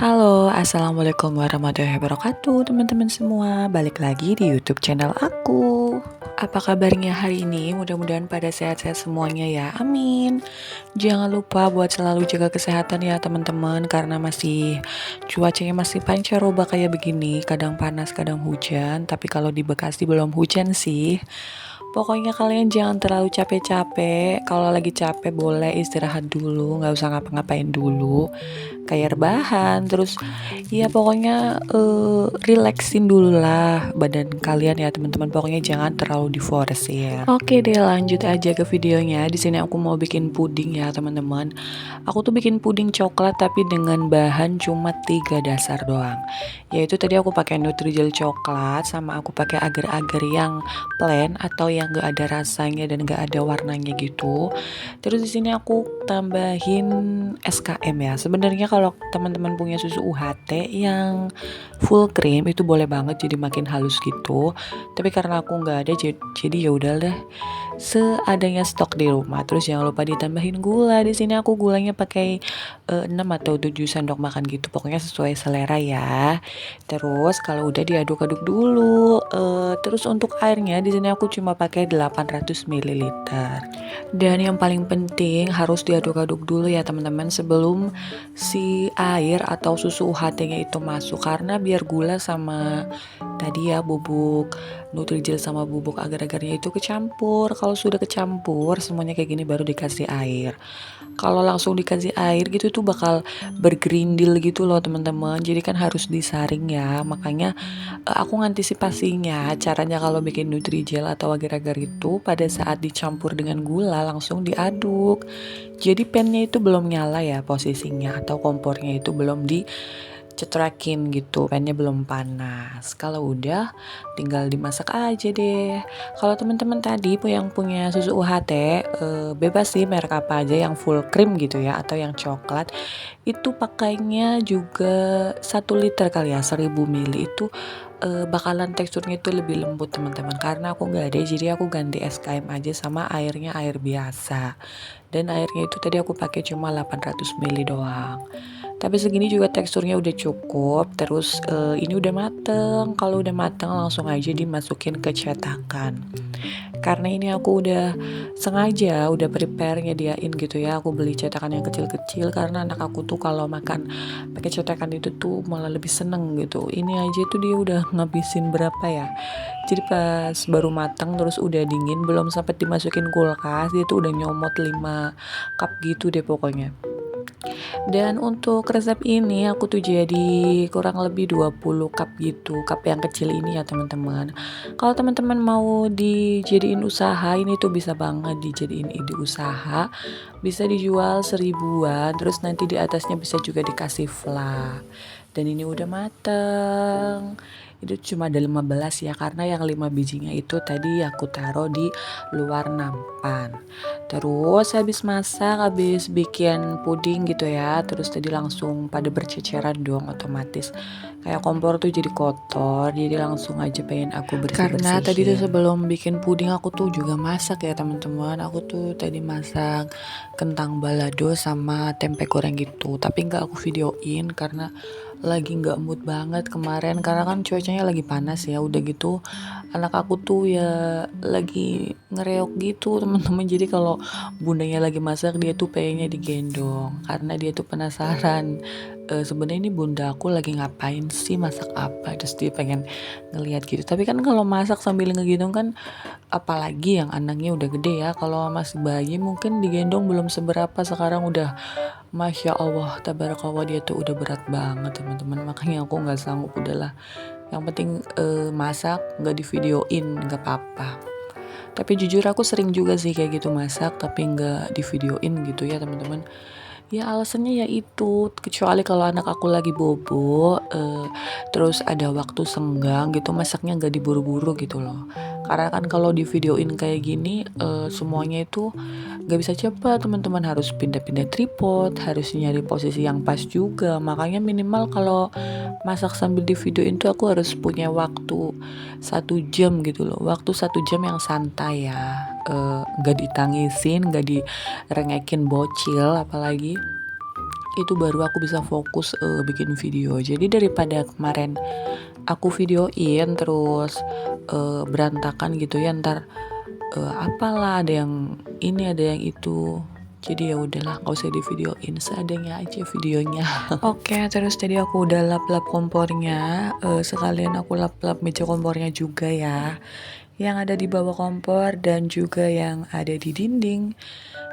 Halo, assalamualaikum warahmatullahi wabarakatuh, teman-teman semua. Balik lagi di YouTube channel aku. Apa kabarnya hari ini? Mudah-mudahan pada sehat-sehat semuanya ya. Amin. Jangan lupa buat selalu jaga kesehatan ya, teman-teman, karena cuacanya masih pancaroba kayak begini. Kadang panas, kadang hujan. Tapi kalau di Bekasi belum hujan sih. Pokoknya kalian jangan terlalu capek-capek. Kalau lagi capek boleh istirahat dulu, nggak usah ngapa-ngapain dulu. Kayak rebahan, terus ya pokoknya relaxin dulu lah badan kalian ya teman-teman. Pokoknya jangan terlalu diforsir. Oke deh, lanjut aja ke videonya. Di sini aku mau bikin puding ya teman-teman. Aku tuh bikin puding coklat tapi dengan bahan cuma 3 dasar doang. Yaitu tadi aku pakai Nutrijel coklat, sama aku pakai agar-agar yang plain atau yang gak ada rasanya dan gak ada warnanya gitu. Terus di sini aku tambahin SKM ya. Sebenarnya kalau teman-teman punya susu UHT yang full cream itu boleh banget, jadi makin halus gitu. Tapi karena aku nggak ada, jadi ya udah deh seadanya stok di rumah. Terus jangan lupa ditambahin gula. Di sini aku gulanya pakai 6 atau 7 sendok makan gitu. Pokoknya sesuai selera ya. Terus kalau udah diaduk-aduk dulu. Terus untuk airnya di sini aku cuma pakai 800 ml. Dan yang paling penting harus diaduk-aduk dulu ya teman-teman sebelum si air atau susu UHT-nya itu masuk, karena biar gula sama tadi ya bubuk Nutrijel sama bubuk agar-agarnya itu kecampur. Kalau sudah kecampur semuanya kayak gini baru dikasih air. Kalau langsung dikasih air gitu tuh bakal bergerindil gitu loh teman-teman. Jadi kan harus disaring ya. Makanya aku ngantisipasinya caranya kalau bikin Nutrijel atau agar-agar itu pada saat dicampur dengan gula langsung diaduk. Jadi pannya itu belum nyala ya posisinya, atau kompornya itu belum dicetrakin gitu, pannya belum panas. Kalau udah tinggal dimasak aja deh. Kalau teman-teman tadi yang punya susu UHT, bebas sih merek apa aja yang full cream gitu ya atau yang coklat. Itu pakainya juga 1 liter kali ya, 1000 ml itu bakalan teksturnya itu lebih lembut teman-teman. Karena aku nggak ada, jadi aku ganti SKM aja sama airnya air biasa. Dan airnya itu tadi aku pakai cuma 800 ml doang. Tapi segini juga teksturnya udah cukup. Terus ini udah mateng. Kalau udah mateng langsung aja dimasukin ke cetakan. Karena ini aku udah sengaja udah prepare nyediain gitu ya. Aku beli cetakan yang kecil-kecil karena anak aku tuh kalau makan pakai cetakan itu tuh malah lebih seneng gitu. Ini aja tuh dia udah ngabisin berapa ya. Jadi pas baru matang terus udah dingin, belum sempat dimasukin kulkas, dia tuh udah nyomot 5 cup gitu deh pokoknya. Dan untuk resep ini aku tuh jadi kurang lebih 20 cup gitu, cup yang kecil ini ya teman-teman. Kalau teman-teman mau dijadiin usaha, ini tuh bisa banget dijadiin ide usaha. Bisa dijual 1000-an, terus nanti di atasnya bisa juga dikasih fla. Dan ini udah mateng. Itu cuma ada 15 ya, karena yang 5 bijinya itu tadi aku taruh di luar nampan. Terus habis masak, habis bikin puding gitu ya, terus tadi langsung pada berceceran dong otomatis. Kayak kompor tuh jadi kotor, jadi langsung aja pengen aku bersih-bersihin. Karena tadi tuh sebelum bikin puding aku tuh juga masak ya teman-teman. Aku tuh tadi masak kentang balado sama tempe goreng gitu. Tapi nggak aku videoin karena lagi nggak mood banget kemarin, karena kan cuacanya lagi panas ya. Udah gitu anak aku tuh ya lagi ngereok gitu teman-teman. Jadi kalau bundanya lagi masak dia tuh pengennya digendong karena dia tuh penasaran, sebenarnya ini bunda aku lagi ngapain sih, masak apa, terus dia pengen ngelihat gitu. Tapi kan kalau masak sambil ngegendong kan, apalagi yang anaknya udah gede ya, kalau masih bayi mungkin digendong belum seberapa, sekarang udah Masya Allah, tabarakallah, dia tuh udah berat banget teman-teman. Makanya aku nggak sanggup, udahlah. Yang penting masak nggak divideoin nggak apa-apa. Tapi jujur aku sering juga sih kayak gitu masak tapi nggak divideoin gitu ya teman-teman. Ya alasannya ya itu, kecuali kalau anak aku lagi bobo, terus ada waktu senggang gitu, masaknya nggak diburu-buru gitu loh. Karena kan kalau di videoin kayak gini, semuanya itu nggak bisa cepat teman-teman, harus pindah-pindah tripod, harus nyari posisi yang pas juga. Makanya minimal kalau masak sambil di videoin tuh aku harus punya waktu 1 jam gitu loh, waktu 1 jam yang santai ya, nggak ditangisin, nggak direngekin bocil apalagi. itu baru aku bisa fokus bikin video. Jadi daripada kemarin aku videoin terus berantakan gitu ya, ntar apalah ada yang ini ada yang itu, jadi ya udahlah nggak usah di videoin, seadanya aja videonya. Oke, terus tadi aku udah lap-lap kompornya, sekalian aku lap-lap meja kompornya juga ya, yang ada di bawah kompor dan juga yang ada di dinding.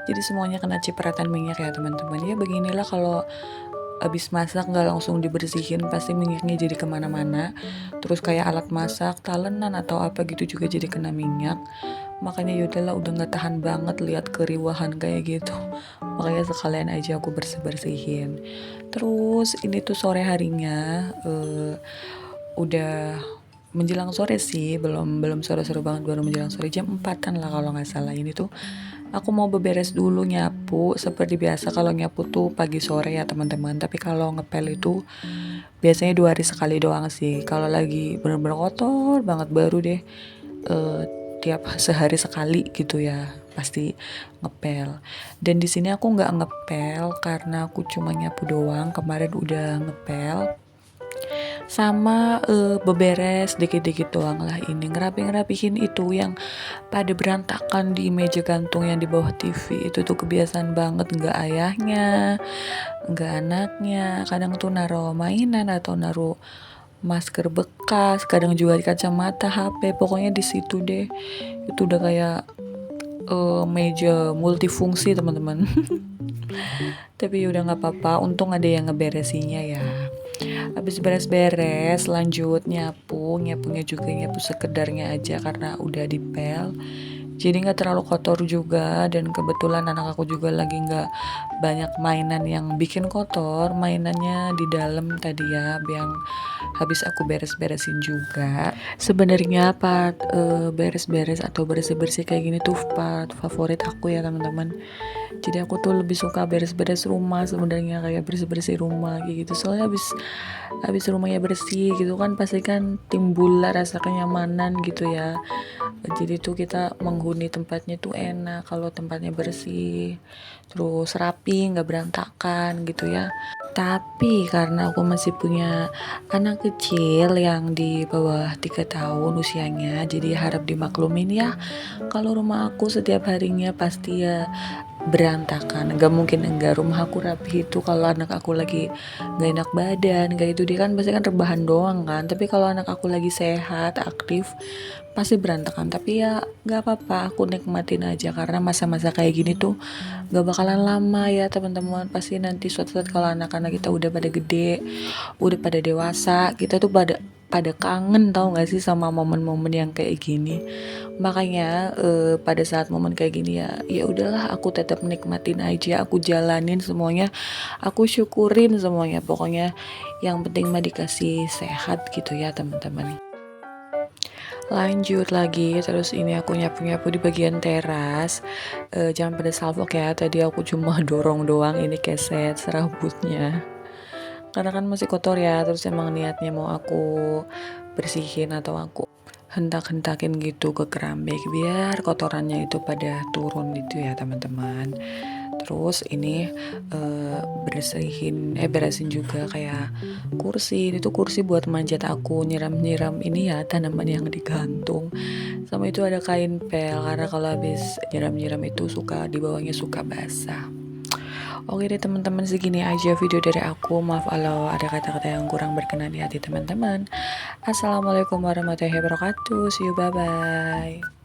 Jadi semuanya kena cipratan minyak ya teman-teman. Ya beginilah kalau abis masak nggak langsung dibersihin pasti minyaknya jadi kemana-mana. Terus kayak alat masak, talenan atau apa gitu juga jadi kena minyak. Makanya yaudahlah udah nggak tahan banget lihat keriwahan kayak gitu. Makanya sekalian aja aku bersih-bersihin. Terus ini tuh sore harinya udah menjelang sore sih, belum sore-sore banget, baru menjelang sore jam 4-an lah kalau nggak salah. Ini tuh aku mau beberes dulu nyapu. Seperti biasa kalau nyapu tuh pagi sore ya teman-teman. Tapi kalau ngepel itu biasanya 2 hari sekali doang sih. Kalau lagi bener-bener kotor banget baru deh tiap sehari sekali gitu ya pasti ngepel. Dan di sini aku nggak ngepel karena aku cuma nyapu doang. Kemarin udah ngepel sama beberes dikit-dikit doang lah, ini ngerapihin itu yang pada berantakan di meja gantung yang di bawah TV. Itu tuh kebiasaan banget, nggak ayahnya nggak anaknya kadang tuh naruh mainan atau naruh masker bekas, kadang juga di kacamata, HP, pokoknya di situ deh. Itu udah kayak meja multifungsi teman-teman. Tapi udah nggak apa-apa, untung ada yang ngeberesinya ya. Habis beres-beres lanjut nyapunya juga nyapu sekedarnya aja karena udah dipel, jadi nggak terlalu kotor juga. Dan kebetulan anak aku juga lagi nggak banyak mainan yang bikin kotor, mainannya di dalam tadi ya yang habis aku beres-beresin juga. Sebenarnya part beres-beres atau bersih-bersih kayak gini tuh part favorit aku ya teman-teman. Jadi aku tuh lebih suka beres-beres rumah sebenarnya, kayak bersih-bersih rumah kayak gitu. Soalnya habis rumahnya bersih gitu kan pasti kan timbul rasa kenyamanan gitu ya. Jadi tuh kita menghuni tempatnya tuh enak kalau tempatnya bersih, terus rapi, nggak berantakan gitu ya. Tapi karena aku masih punya anak kecil yang di bawah 3 tahun usianya, jadi harap dimaklumin ya kalau rumah aku setiap harinya pasti ya berantakan. Gak mungkin enggak rumah aku rapi itu kalau anak aku lagi gak enak badan kayak itu, dia kan pasti kan rebahan doang kan. Tapi kalau anak aku lagi sehat aktif pasti berantakan. Tapi ya gak apa-apa, aku nikmatin aja karena masa-masa kayak gini tuh gak bakalan lama ya teman-teman. Pasti nanti suatu saat kalau anak-anak kita udah pada gede, udah pada dewasa, kita tuh pada kangen tau gak sih sama momen-momen yang kayak gini. Makanya pada saat momen kayak gini ya udahlah aku tetap nikmatin aja, aku jalanin semuanya, aku syukurin semuanya. Pokoknya yang penting mah dikasih sehat gitu ya teman-teman. Lanjut lagi, terus ini aku nyapu-nyapu di bagian teras. Jangan pada salfok ya, tadi aku cuma dorong doang ini keset serabutnya karena kan masih kotor ya. Terus emang niatnya mau aku bersihin atau aku hentak-hentakin gitu ke keramik biar kotorannya itu pada turun gitu ya teman-teman. Terus ini beresin juga kayak kursi. Ini tuh kursi buat manjat aku, nyiram-nyiram ini ya tanaman yang digantung. Sama itu ada kain pel karena kalau habis nyiram-nyiram itu suka di bawahnya suka basah. Oke deh teman-teman, segini aja video dari aku. Maaf kalau ada kata-kata yang kurang berkenan di hati teman-teman. Assalamualaikum warahmatullahi wabarakatuh. See you, bye-bye.